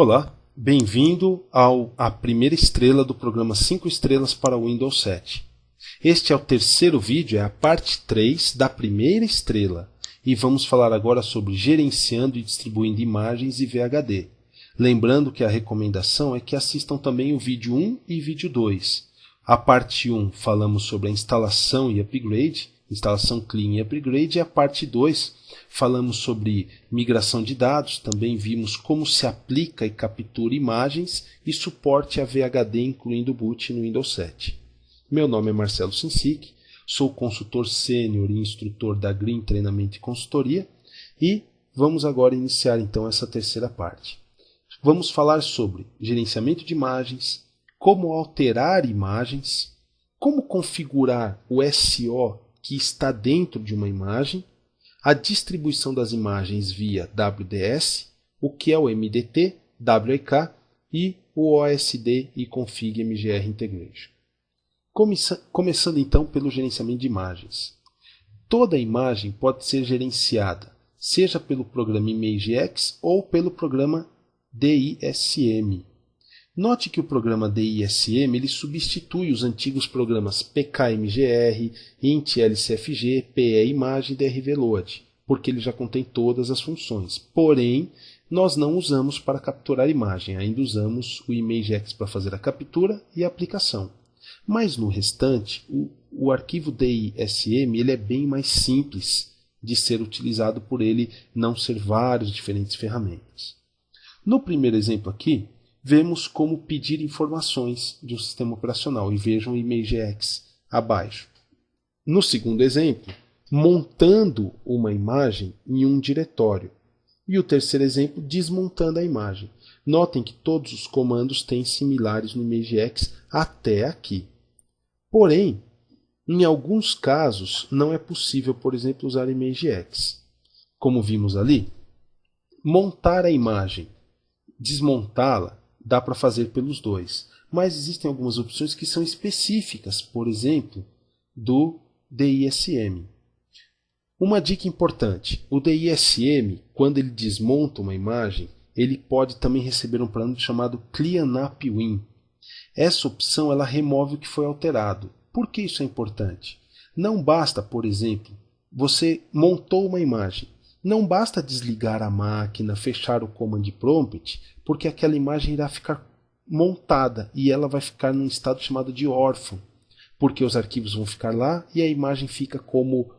Olá, bem-vindo à primeira estrela do programa 5 estrelas para o Windows 7. Este é o terceiro vídeo, é a parte 3 da primeira estrela, e vamos falar agora sobre gerenciando e distribuindo imagens e VHD. Lembrando que a recomendação é que assistam também o vídeo 1 e vídeo 2. A parte 1 falamos sobre a instalação e upgrade, instalação clean e upgrade, e a parte 2 falamos sobre migração de dados, também vimos como se aplica e captura imagens e suporte a VHD incluindo boot no Windows 7. Meu nome é Marcelo Sinsic, sou consultor sênior e instrutor da Green Treinamento e Consultoria e vamos agora iniciar então essa terceira parte. Vamos falar sobre gerenciamento de imagens, como alterar imagens, como configurar o SO que está dentro de uma imagem, a distribuição das imagens via WDS, o que é o MDT, WEK e o OSD e Config MGR Integration. Começando então pelo gerenciamento de imagens. Toda imagem pode ser gerenciada, seja pelo programa ImageX ou pelo programa DISM. Note que o programa DISM ele substitui os antigos programas PKMGR, IntLCFG, PE-Imagem e DRVLoad, porque ele já contém todas as funções. Porém, nós não usamos para capturar imagem, ainda usamos o ImageX para fazer a captura e a aplicação. Mas no restante, o arquivo DISM ele é bem mais simples de ser utilizado por ele não ser várias diferentes ferramentas. No primeiro exemplo aqui, vemos como pedir informações de um sistema operacional e vejam o ImageX abaixo. No segundo exemplo, montando uma imagem em um diretório. E o terceiro exemplo, desmontando a imagem. Notem que todos os comandos têm similares no ImageX até aqui. Porém, em alguns casos, não é possível, por exemplo, usar ImageX. Como vimos ali, montar a imagem, desmontá-la, dá para fazer pelos dois. Mas existem algumas opções que são específicas, por exemplo, do DISM. Uma dica importante, o DISM, quando ele desmonta uma imagem, ele pode também receber um plano chamado Cleanup Win. Essa opção ela remove o que foi alterado. Por que isso é importante? Não basta, por exemplo, você montou uma imagem. Não basta desligar a máquina, fechar o Command Prompt, porque aquela imagem irá ficar montada e ela vai ficar num estado chamado de órfão, porque os arquivos vão ficar lá e a imagem fica como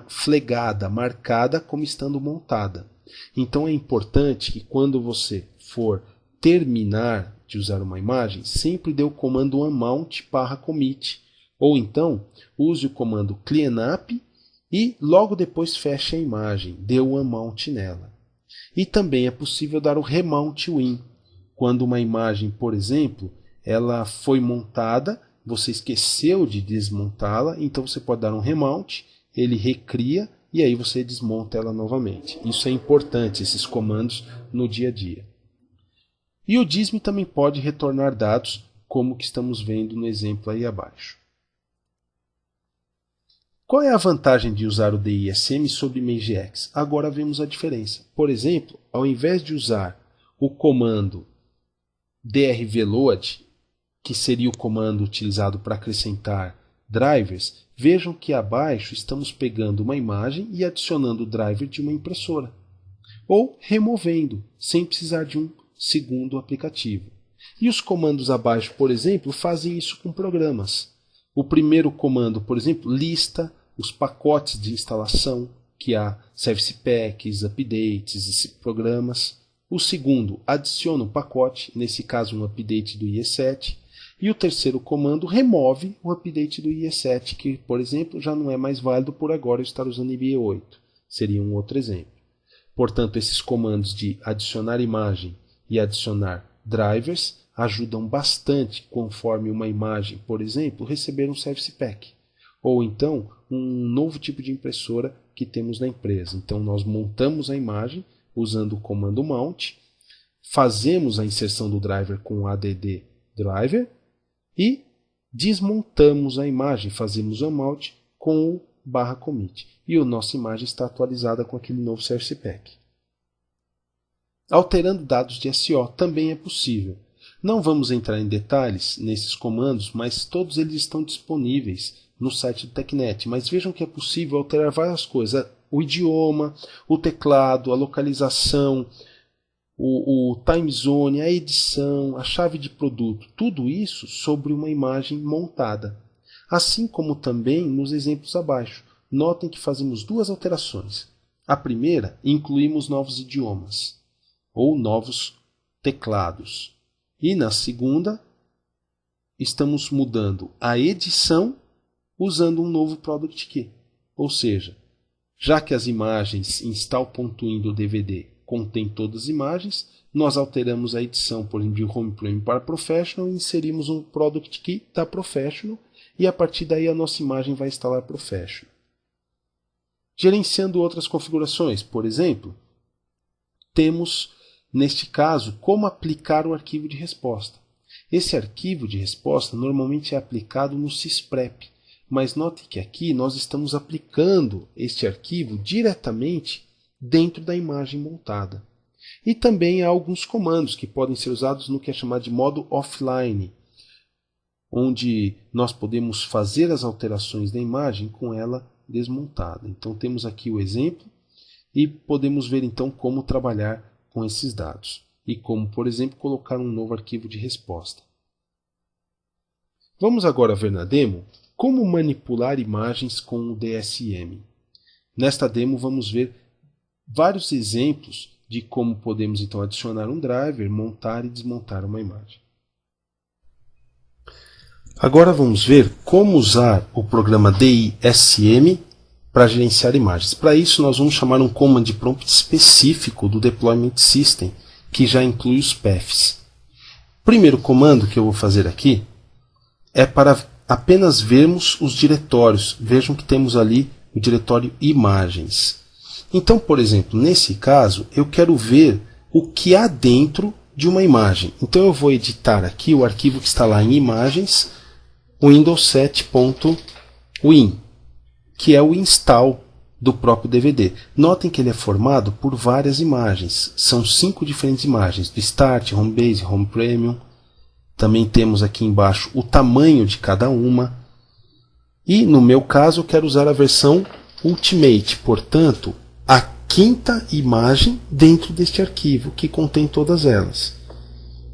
flegada, marcada como estando montada. Então é importante que quando você for terminar de usar uma imagem, sempre dê o comando unmount/commit, ou então use o comando cleanup e logo depois feche a imagem, dê o unmount nela. E também é possível dar o remount win, quando uma imagem, por exemplo, ela foi montada, você esqueceu de desmontá-la, então você pode dar um remount, ele recria e aí você desmonta ela novamente. Isso é importante, esses comandos no dia a dia. E o DISM também pode retornar dados, como que estamos vendo no exemplo aí abaixo. Qual é a vantagem de usar o DISM sobre ImageX? Agora vemos a diferença. Por exemplo, ao invés de usar o comando drvload, que seria o comando utilizado para acrescentar drivers, vejam que abaixo estamos pegando uma imagem e adicionando o driver de uma impressora. Ou removendo, sem precisar de um segundo aplicativo. E os comandos abaixo, por exemplo, fazem isso com programas. O primeiro comando, por exemplo, lista os pacotes de instalação que há, service packs, updates e programas. O segundo adiciona um pacote, nesse caso um update do IE7. E o terceiro comando remove o update do IE7, que, por exemplo, já não é mais válido por agora eu estar usando IE8. Seria um outro exemplo. Portanto, esses comandos de adicionar imagem e adicionar drivers ajudam bastante conforme uma imagem, por exemplo, receber um service pack. Ou então, um novo tipo de impressora que temos na empresa. Então, nós montamos a imagem usando o comando mount, fazemos a inserção do driver com o add driver e desmontamos a imagem, fazemos o unmount com o /commit. E a nossa imagem está atualizada com aquele novo service pack. Alterando dados de SO também é possível. Não vamos entrar em detalhes nesses comandos, mas todos eles estão disponíveis no site do TechNet. Mas vejam que é possível alterar várias coisas: o idioma, o teclado, a localização, o time zone, a edição, a chave de produto, tudo isso sobre uma imagem montada. Assim como também nos exemplos abaixo. Notem que fazemos duas alterações. A primeira, incluímos novos idiomas ou novos teclados. E na segunda, estamos mudando a edição usando um novo Product Key. Ou seja, já que as imagens install.in do DVD contém todas as imagens, nós alteramos a edição, por exemplo, de Home Premium para Professional e inserimos um Product Key da Professional e a partir daí a nossa imagem vai instalar Professional. Gerenciando outras configurações, por exemplo, temos neste caso como aplicar o arquivo de resposta. Esse arquivo de resposta normalmente é aplicado no sysprep, mas note que aqui nós estamos aplicando este arquivo diretamente dentro da imagem montada. E também há alguns comandos que podem ser usados no que é chamado de modo offline, onde nós podemos fazer as alterações da imagem com ela desmontada. Então temos aqui o exemplo e podemos ver então como trabalhar com esses dados e como, por exemplo, colocar um novo arquivo de resposta. Vamos agora ver na demo como manipular imagens com o DSM. Nesta demo vamos ver vários exemplos de como podemos então adicionar um driver, montar e desmontar uma imagem. Agora vamos ver como usar o programa DISM para gerenciar imagens. Para isso nós vamos chamar um command prompt específico do Deployment System, que já inclui os paths. O primeiro comando que eu vou fazer aqui é para apenas vermos os diretórios. Vejam que temos ali o diretório imagens. Então, por exemplo, nesse caso, eu quero ver o que há dentro de uma imagem. Então eu vou editar aqui o arquivo que está lá em imagens, windows7.win, que é o install do próprio DVD. Notem que ele é formado por várias imagens. São 5 diferentes imagens, do Start, Home Base, Home Premium. Também temos aqui embaixo o tamanho de cada uma. E no meu caso eu quero usar a versão Ultimate, portanto, a quinta imagem dentro deste arquivo, que contém todas elas.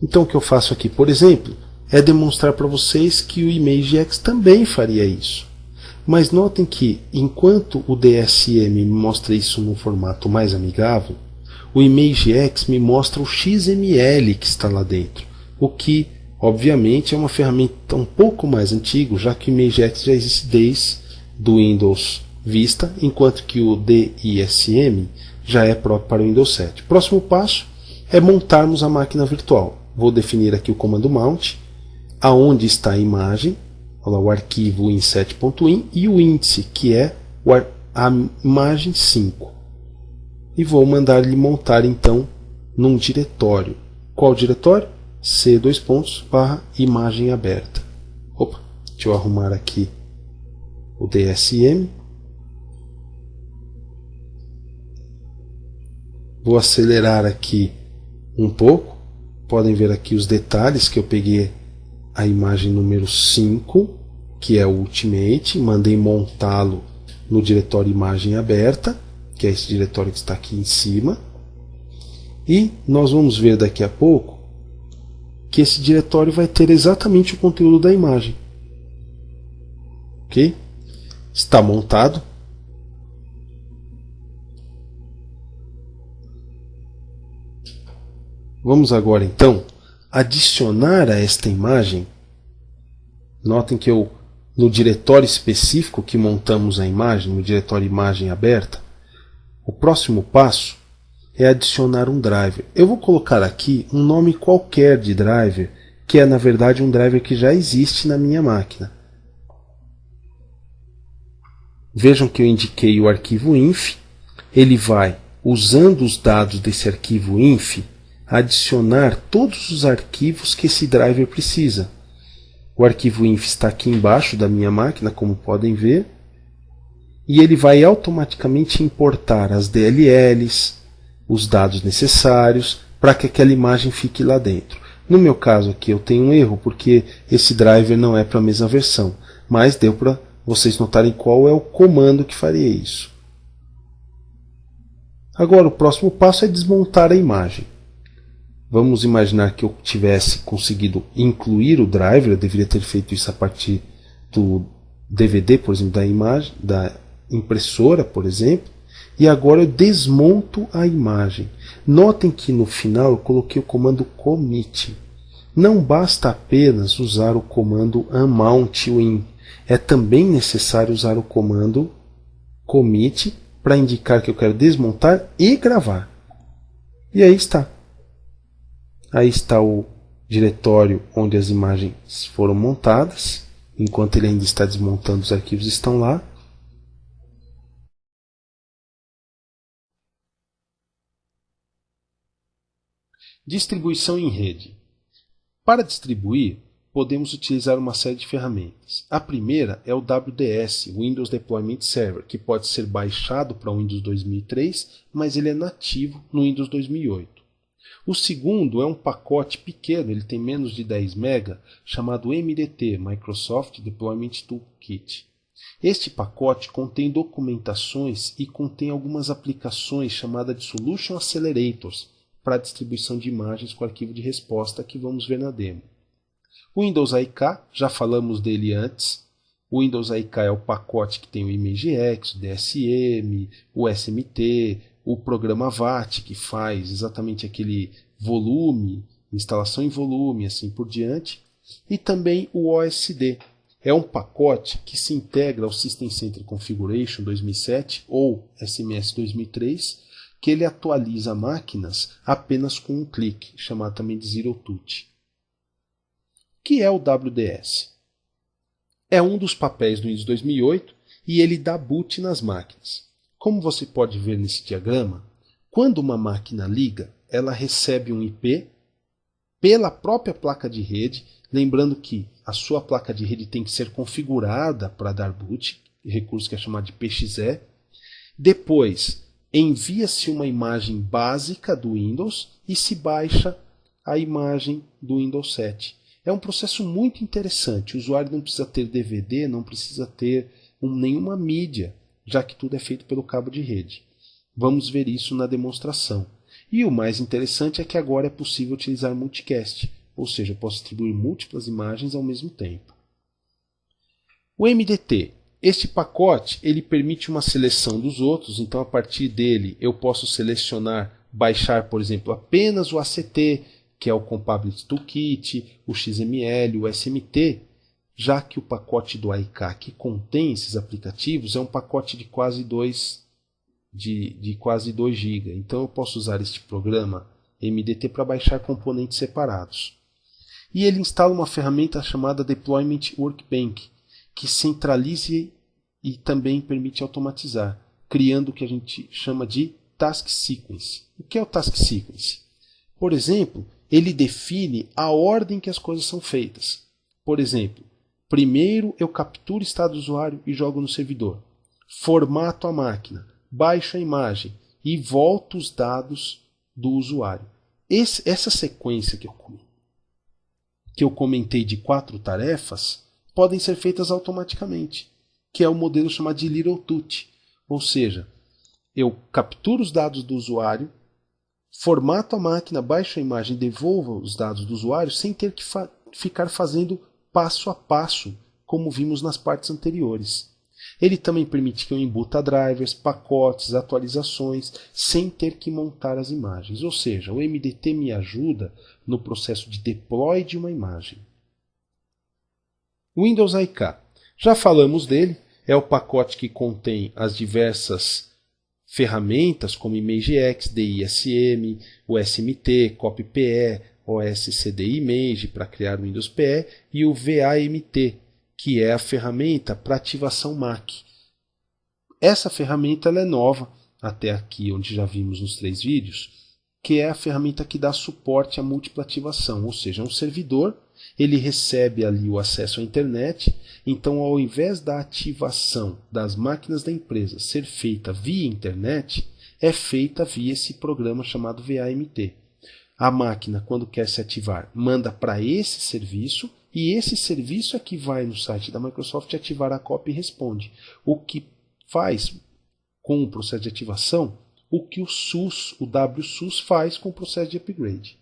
Então o que eu faço aqui, por exemplo, é demonstrar para vocês que o ImageX também faria isso. Mas notem que, enquanto o DSM me mostra isso num formato mais amigável, o ImageX me mostra o XML que está lá dentro, o que, obviamente, é uma ferramenta um pouco mais antiga, já que o ImageX já existe desde do Windows Vista, enquanto que o DISM já é próprio para o Windows 7. Próximo passo é montarmos a máquina virtual. Vou definir aqui o comando mount, aonde está a imagem, olha lá, o arquivo win7.in e o índice, que é a imagem 5. E vou mandar ele montar então num diretório. Qual diretório? C:/imagem aberta. Opa, deixa eu arrumar aqui o DSM. Vou acelerar aqui um pouco. Podem ver aqui os detalhes que eu peguei a imagem número 5, que é o Ultimate, mandei montá-lo no diretório imagem aberta, que é esse diretório que está aqui em cima. E nós vamos ver daqui a pouco que esse diretório vai ter exatamente o conteúdo da imagem. Ok? Está montado. Vamos agora então adicionar a esta imagem. Notem que no diretório específico que montamos a imagem, no diretório imagem aberta, o próximo passo é adicionar um driver. Eu vou colocar aqui um nome qualquer de driver, que é na verdade um driver que já existe na minha máquina. Vejam que eu indiquei o arquivo inf, ele vai, usando os dados desse arquivo inf, adicionar todos os arquivos que esse driver precisa. O arquivo inf está aqui embaixo da minha máquina, como podem ver, e ele vai automaticamente importar as DLLs, os dados necessários, para que aquela imagem fique lá dentro. No meu caso aqui eu tenho um erro porque esse driver não é para a mesma versão, mas deu para vocês notarem qual é o comando que faria isso. Agora o próximo passo é desmontar a imagem. Vamos imaginar que eu tivesse conseguido incluir o driver, eu deveria ter feito isso a partir do DVD, por exemplo, da imagem, da impressora, por exemplo, e agora eu desmonto a imagem. Notem que no final eu coloquei o comando commit. Não basta apenas usar o comando unmount win, é também necessário usar o comando commit para indicar que eu quero desmontar e gravar. E aí está. Aí está o diretório onde as imagens foram montadas. Enquanto ele ainda está desmontando, os arquivos estão lá. Distribuição em rede. Para distribuir, podemos utilizar uma série de ferramentas. A primeira é o WDS, Windows Deployment Server, que pode ser baixado para o Windows 2003, mas ele é nativo no Windows 2008. O segundo é um pacote pequeno, ele tem menos de 10 MB, chamado MDT, Microsoft Deployment Toolkit. Este pacote contém documentações e contém algumas aplicações chamadas de Solution Accelerators para a distribuição de imagens com arquivo de resposta que vamos ver na demo. O Windows AIK, já falamos dele antes. O Windows AIK é o pacote que tem o ImageX, o DSM, o SMT, o programa VAT, que faz exatamente aquele volume, instalação em volume, assim por diante, e também o OSD. É um pacote que se integra ao System Center Configuration 2007 ou SMS 2003, que ele atualiza máquinas apenas com um clique, chamado também de Zero Touch. O que é o WDS? É um dos papéis do Windows 2008 e ele dá boot nas máquinas. Como você pode ver nesse diagrama, quando uma máquina liga, ela recebe um IP pela própria placa de rede, lembrando que a sua placa de rede tem que ser configurada para dar boot, recurso que é chamado de PXE. Depois, envia-se uma imagem básica do Windows e se baixa a imagem do Windows 7. É um processo muito interessante. O usuário não precisa ter DVD, não precisa ter nenhuma mídia, já que tudo é feito pelo cabo de rede. Vamos ver isso na demonstração. E o mais interessante é que agora é possível utilizar multicast, ou seja, eu posso distribuir múltiplas imagens ao mesmo tempo. O MDT. Este pacote ele permite uma seleção dos outros, então a partir dele eu posso selecionar, baixar, por exemplo, apenas o ACT, que é o Compatibility Toolkit, o XML, o SMT, já que o pacote do AIK que contém esses aplicativos é um pacote de quase 2 GB. Então eu posso usar este programa MDT para baixar componentes separados. E ele instala uma ferramenta chamada Deployment Workbench, que centraliza e também permite automatizar, criando o que a gente chama de Task Sequence. O que é o Task Sequence? Por exemplo, ele define a ordem que as coisas são feitas. Por exemplo, primeiro eu capturo o estado do usuário e jogo no servidor. Formato a máquina, baixo a imagem e volto os dados do usuário. Essa sequência que eu comentei de 4 tarefas podem ser feitas automaticamente, que é o modelo chamado de Little Touch. Ou seja, eu capturo os dados do usuário, formato a máquina, baixo a imagem, devolvo os dados do usuário sem ter que ficar fazendo passo a passo, como vimos nas partes anteriores. Ele também permite que eu embuta drivers, pacotes, atualizações, sem ter que montar as imagens. Ou seja, o MDT me ajuda no processo de deploy de uma imagem. Windows AIK. Já falamos dele, é o pacote que contém as diversas ferramentas como ImageX, DISM, o SMT, CopyPE, OSCD Image para criar o Windows PE e o VAMT, que é a ferramenta para ativação Mac. Essa ferramenta ela é nova, até aqui onde já vimos nos 3 vídeos, que é a ferramenta que dá suporte à múltipla ativação, ou seja, um servidor, ele recebe ali o acesso à internet, então ao invés da ativação das máquinas da empresa ser feita via internet, é feita via esse programa chamado VAMT. A máquina, quando quer se ativar, manda para esse serviço, e esse serviço é que vai no site da Microsoft ativar a cópia e responde. O que faz com o processo de ativação o que o SUS, o WSUS faz com o processo de upgrade.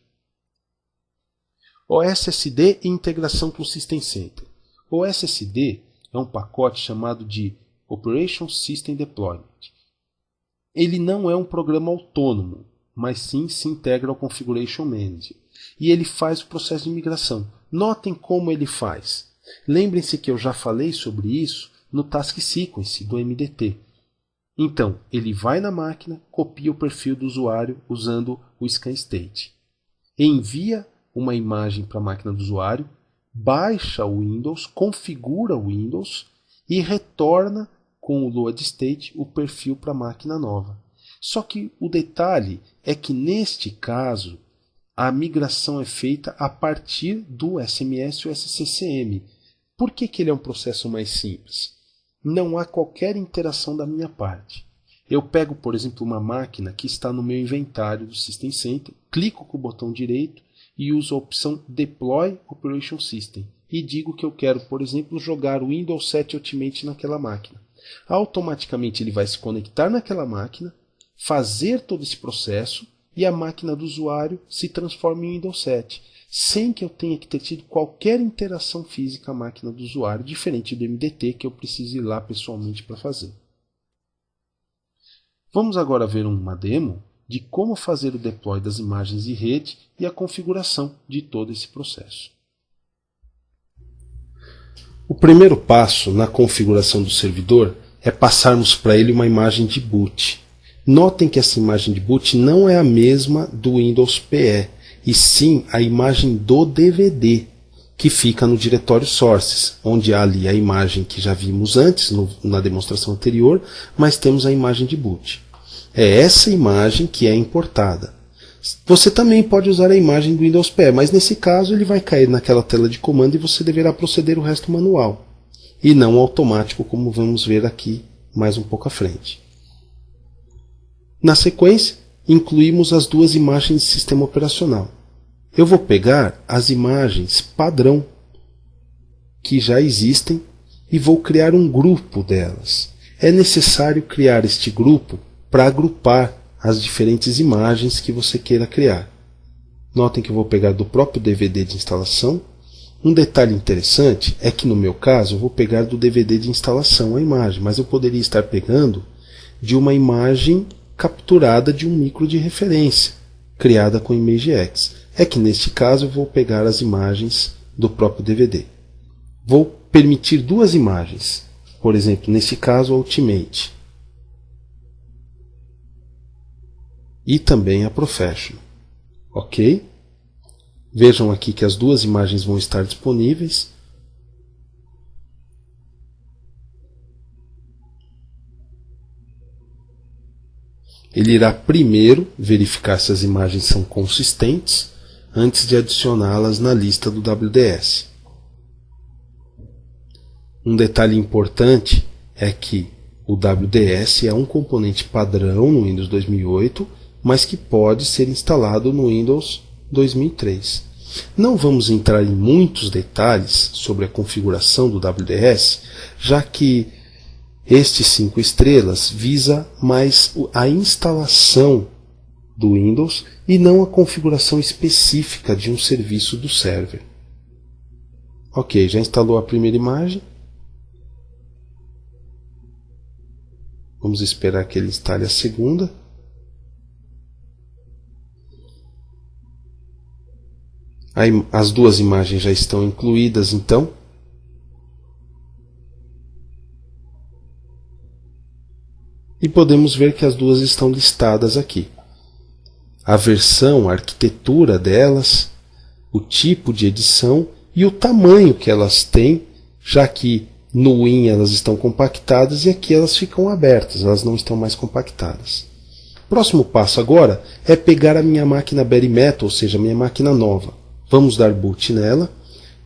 OSSD e integração com o System Center. O OSSD é um pacote chamado de Operation System Deployment. Ele não é um programa autônomo, mas sim se integra ao Configuration Manager. E ele faz o processo de migração. Notem como ele faz. Lembrem-se que eu já falei sobre isso no Task Sequence do MDT. Então, ele vai na máquina, copia o perfil do usuário usando o Scan State. Envia uma imagem para a máquina do usuário, baixa o Windows, configura o Windows e retorna com o Load State o perfil para a máquina nova. Só que o detalhe é que neste caso a migração é feita a partir do SMS ou SCCM. Por que ele é um processo mais simples? Não há qualquer interação da minha parte. Eu pego, por exemplo, uma máquina que está no meu inventário do System Center, clico com o botão direito e uso a opção Deploy Operation System e digo que eu quero, por exemplo, jogar o Windows 7 Ultimate naquela máquina. Automaticamente ele vai se conectar naquela máquina, fazer todo esse processo e a máquina do usuário se transforma em Windows 7, sem que eu tenha que ter tido qualquer interação física à máquina do usuário, diferente do MDT que eu preciso ir lá pessoalmente para fazer. Vamos agora ver uma demo de como fazer o deploy das imagens de rede e a configuração de todo esse processo. O primeiro passo na configuração do servidor é passarmos para ele uma imagem de boot. Notem que essa imagem de boot não é a mesma do Windows PE, e sim a imagem do DVD, que fica no diretório Sources, onde há ali a imagem que já vimos antes, na demonstração anterior, mas temos a imagem de boot. É essa imagem que é importada. Você também pode usar a imagem do Windows PE, mas nesse caso ele vai cair naquela tela de comando e você deverá proceder o resto manual, e não automático, como vamos ver aqui mais um pouco à frente. Na sequência, incluímos as duas imagens de sistema operacional. Eu vou pegar as imagens padrão que já existem e vou criar um grupo delas. É necessário criar este grupo para agrupar as diferentes imagens que você queira criar. Notem que eu vou pegar do próprio DVD de instalação. Um detalhe interessante é que no meu caso eu vou pegar do DVD de instalação a imagem, mas eu poderia estar pegando de uma imagem capturada de um micro de referência, criada com ImageX. É que neste caso eu vou pegar as imagens do próprio DVD. Vou permitir duas imagens, por exemplo, neste caso a Ultimate e também a Professional. Ok? Vejam aqui que as duas imagens vão estar disponíveis. Ele irá primeiro verificar se as imagens são consistentes antes de adicioná-las na lista do WDS. Um detalhe importante é que o WDS é um componente padrão no Windows 2008, mas que pode ser instalado no Windows 2003. Não vamos entrar em muitos detalhes sobre a configuração do WDS, já que este 5 estrelas visa mais a instalação do Windows e não a configuração específica de um serviço do server. Ok, já instalou a primeira imagem. Vamos esperar que ele instale a segunda. As duas imagens já estão incluídas, então. E podemos ver que as duas estão listadas aqui. A versão, a arquitetura delas, o tipo de edição e o tamanho que elas têm, já que no Win elas estão compactadas e aqui elas ficam abertas, elas não estão mais compactadas. Próximo passo agora é pegar a minha máquina Bare Metal, ou seja, a minha máquina nova. Vamos dar boot nela.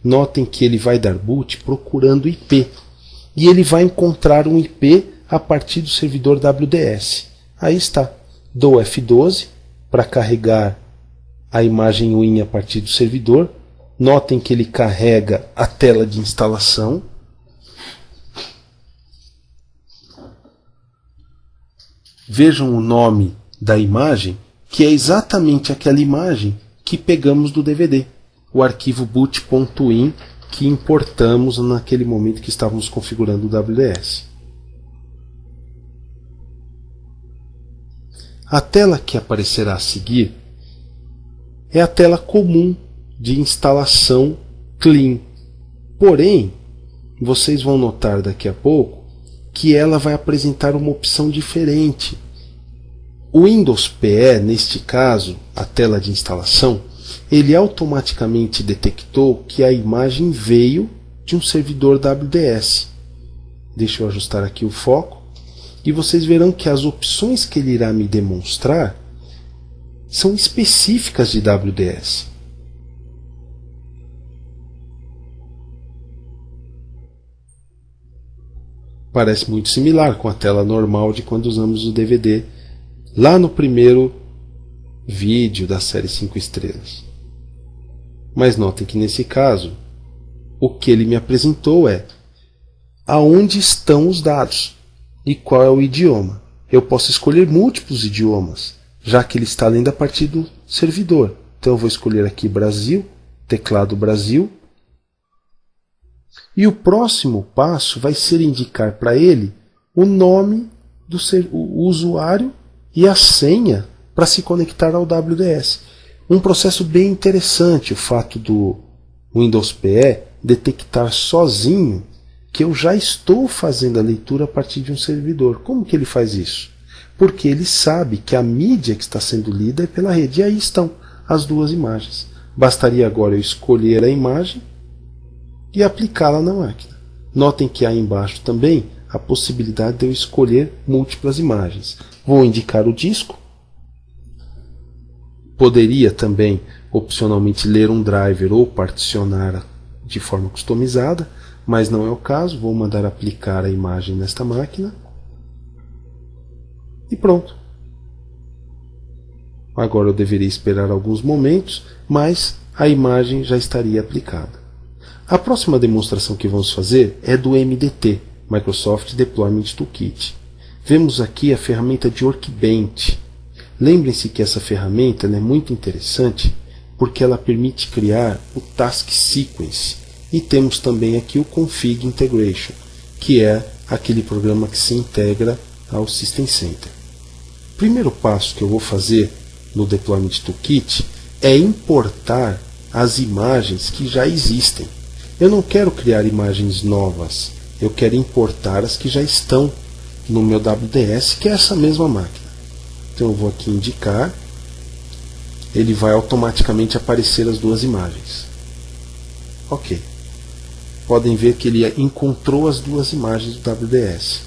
Notem que ele vai dar boot procurando IP. E ele vai encontrar um IP a partir do servidor WDS. Aí está. Dou F12 para carregar a imagem Win a partir do servidor. Notem que ele carrega a tela de instalação. Vejam o nome da imagem, que é exatamente aquela imagem que pegamos do DVD, o arquivo boot.win que importamos naquele momento que estávamos configurando o WDS. A tela que aparecerá a seguir é a tela comum de instalação Clean. Porém, vocês vão notar daqui a pouco que ela vai apresentar uma opção diferente. O Windows PE, neste caso, a tela de instalação, ele automaticamente detectou que a imagem veio de um servidor WDS. Deixa eu ajustar aqui o foco. E vocês verão que as opções que ele irá me demonstrar são específicas de WDS. Parece muito similar com a tela normal de quando usamos o DVD lá no primeiro vídeo da série 5 estrelas. Mas notem que nesse caso, o que ele me apresentou é aonde estão os dados e qual é o idioma. Eu posso escolher múltiplos idiomas, já que ele está lendo a partir do servidor. Então eu vou escolher aqui Brasil, teclado Brasil. E o próximo passo vai ser indicar para ele o nome do o usuário e a senha para se conectar ao WDS. Um processo bem interessante, o fato do Windows PE detectar sozinho que eu já estou fazendo a leitura a partir de um servidor. Como que ele faz isso? Porque ele sabe que a mídia que está sendo lida é pela rede. E aí estão as duas imagens. Bastaria agora eu escolher a imagem e aplicá-la na máquina. Notem que há embaixo também a possibilidade de eu escolher múltiplas imagens. Vou indicar o disco. Poderia também opcionalmente ler um driver ou particionar de forma customizada, mas não é o caso. Vou mandar aplicar a imagem nesta máquina. E pronto. Agora eu deveria esperar alguns momentos, mas a imagem já estaria aplicada. A próxima demonstração que vamos fazer é do MDT, Microsoft Deployment Toolkit. Vemos aqui a ferramenta de Workbench. Lembrem-se que essa ferramenta é muito interessante porque ela permite criar o Task Sequence. E temos também aqui o Config Integration, que é aquele programa que se integra ao System Center. O primeiro passo que eu vou fazer no Deployment Toolkit é importar as imagens que já existem. Eu não quero criar imagens novas, eu quero importar as que já estão no meu WDS, que é essa mesma máquina. Então eu vou aqui indicar, ele vai automaticamente aparecer as duas imagens. Ok. Podem ver que ele encontrou as duas imagens do WDS.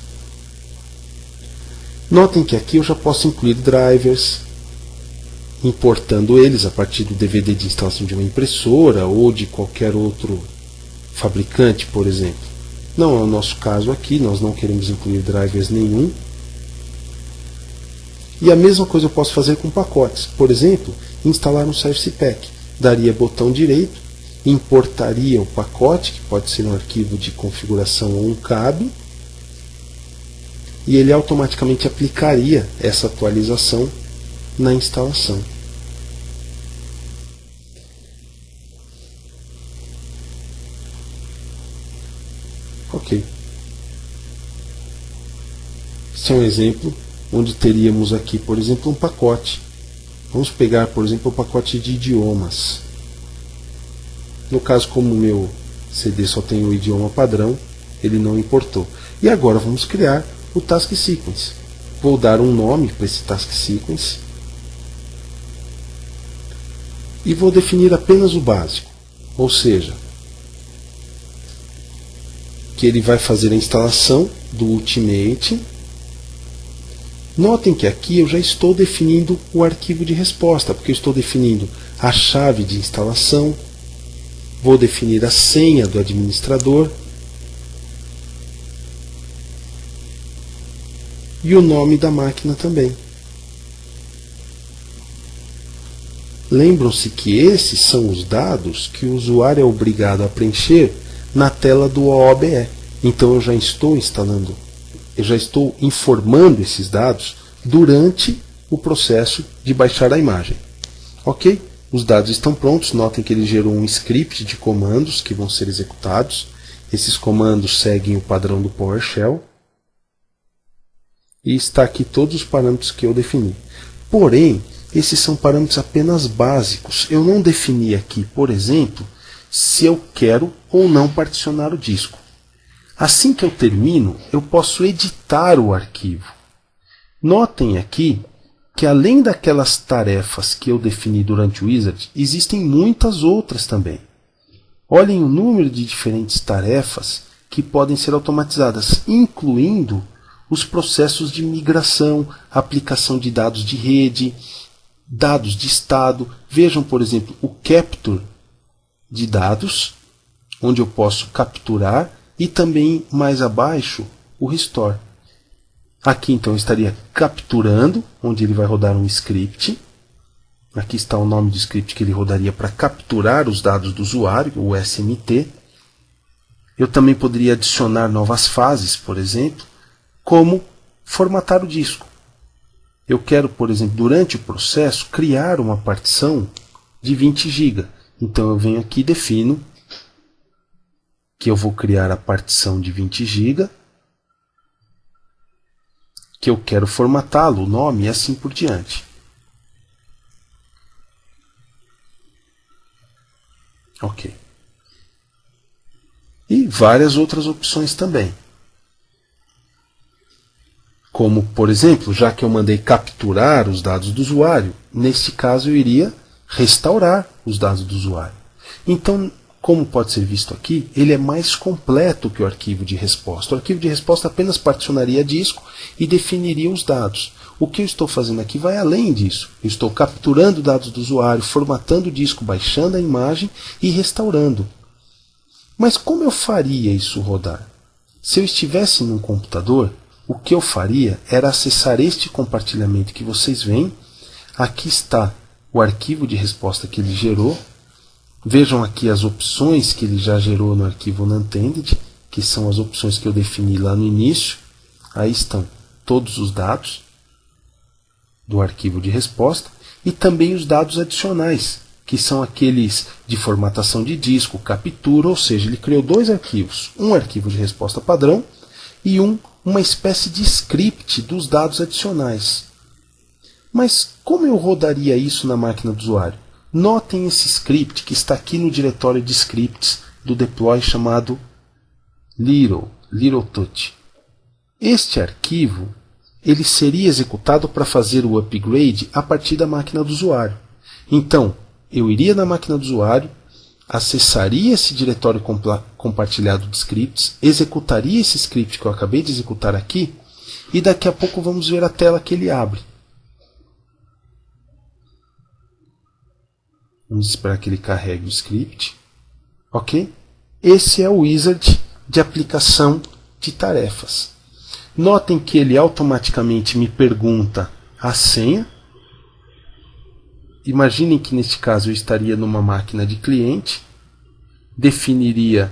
Notem que aqui eu já posso incluir drivers, importando eles a partir do DVD de instalação de uma impressora ou de qualquer outro fabricante, por exemplo. Não é o nosso caso aqui, nós não queremos incluir drivers nenhum. E a mesma coisa eu posso fazer com pacotes. Por exemplo, instalar um Service Pack. Daria botão direito, importaria o pacote, que pode ser um arquivo de configuração ou um CAB, e ele automaticamente aplicaria essa atualização na instalação. Ok. Esse é um exemplo onde teríamos aqui, por exemplo, um pacote. Vamos pegar, por exemplo, o pacote de idiomas. No caso, como o meu CD só tem o idioma padrão, ele não importou. E agora vamos criar o Task Sequence. Vou dar um nome para esse Task Sequence. E vou definir apenas o básico. Ou seja, que ele vai fazer a instalação do Ultimate. Notem que aqui eu já estou definindo o arquivo de resposta, porque eu estou definindo a chave de instalação, vou definir a senha do administrador e o nome da máquina também. Lembram-se que esses são os dados que o usuário é obrigado a preencher na tela do OOBE. Então eu já estou instalando, eu já estou informando esses dados durante o processo de baixar a imagem. Ok? Os dados estão prontos. Notem que ele gerou um script de comandos que vão ser executados. Esses comandos seguem o padrão do PowerShell. E está aqui todos os parâmetros que eu defini. Porém, esses são parâmetros apenas básicos. Eu não defini aqui, por exemplo, se eu quero ou não particionar o disco. Assim que eu termino, eu posso editar o arquivo. Notem aqui que além daquelas tarefas que eu defini durante o wizard, existem muitas outras também. Olhem o número de diferentes tarefas que podem ser automatizadas, incluindo os processos de migração, aplicação de dados de rede, dados de estado. Vejam, por exemplo, o capture de dados, onde eu posso capturar, e também mais abaixo o restore. Aqui então eu estaria capturando, onde ele vai rodar um script. Aqui está o nome do script que ele rodaria para capturar os dados do usuário, o SMT. Eu também poderia adicionar novas fases, por exemplo, como formatar o disco. Eu quero, por exemplo, durante o processo, criar uma partição de 20 GB. Então eu venho aqui e defino que eu vou criar a partição de 20 GB, que eu quero formatá-lo, o nome e assim por diante. Ok. E várias outras opções também. Como, por exemplo, já que eu mandei capturar os dados do usuário, neste caso eu iria restaurar os dados do usuário. Então, como pode ser visto aqui, ele é mais completo que o arquivo de resposta. O arquivo de resposta apenas particionaria disco e definiria os dados. O que eu estou fazendo aqui vai além disso. Eu estou capturando dados do usuário, formatando o disco, baixando a imagem e restaurando. Mas como eu faria isso rodar? Se eu estivesse num computador, o que eu faria era acessar este compartilhamento que vocês veem. Aqui está o arquivo de resposta que ele gerou. Vejam aqui as opções que ele já gerou no arquivo unintended, que são as opções que eu defini lá no início. Aí estão todos os dados do arquivo de resposta e também os dados adicionais, que são aqueles de formatação de disco, captura, ou seja, ele criou dois arquivos, um arquivo de resposta padrão e uma espécie de script dos dados adicionais. Mas como eu rodaria isso na máquina do usuário? Notem esse script que está aqui no diretório de scripts do deploy chamado LittleTouch. Este arquivo ele seria executado para fazer o upgrade a partir da máquina do usuário. Então, eu iria na máquina do usuário, acessaria esse diretório compartilhado de scripts, executaria esse script que eu acabei de executar aqui, e daqui a pouco vamos ver a tela que ele abre. Vamos esperar que ele carregue o script. Ok? Esse é o wizard de aplicação de tarefas. Notem que ele automaticamente me pergunta a senha. Imaginem que neste caso eu estaria numa máquina de cliente, definiria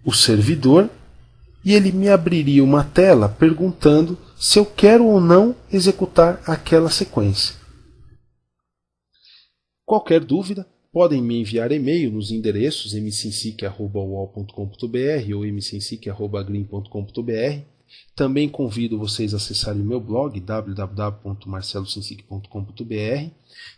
o servidor e ele me abriria uma tela perguntando se eu quero ou não executar aquela sequência. Qualquer dúvida, podem me enviar e-mail nos endereços mcinsic@uol.com.br ou mcinsic@green.com.br. Também convido vocês a acessarem o meu blog www.marcelocinsic.com.br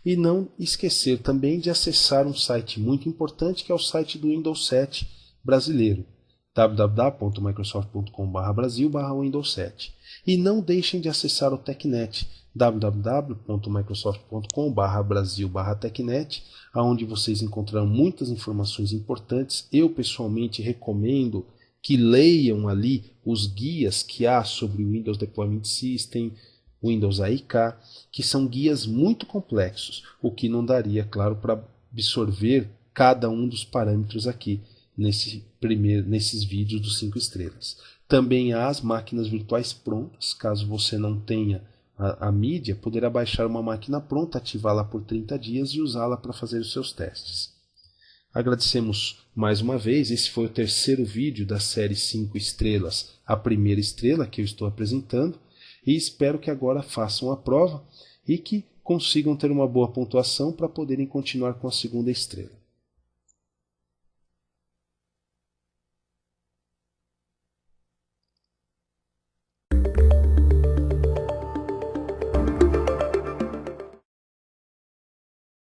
e não esquecer também de acessar um site muito importante que é o site do Windows 7 brasileiro, www.microsoft.com/brasil/Windows 7. E não deixem de acessar o TechNet, www.microsoft.com/brasil/TechNet, onde vocês encontrarão muitas informações importantes. Eu pessoalmente recomendo que leiam ali os guias que há sobre o Windows Deployment System, Windows AIK, que são guias muito complexos, o que não daria, claro, para absorver cada um dos parâmetros aqui nesses vídeos dos 5 estrelas. Também há as máquinas virtuais prontas, caso você não tenha a mídia, poderá baixar uma máquina pronta, ativá-la por 30 dias e usá-la para fazer os seus testes. Agradecemos mais uma vez. Esse foi o terceiro vídeo da série 5 estrelas, a primeira estrela que eu estou apresentando, e espero que agora façam a prova e que consigam ter uma boa pontuação para poderem continuar com a segunda estrela.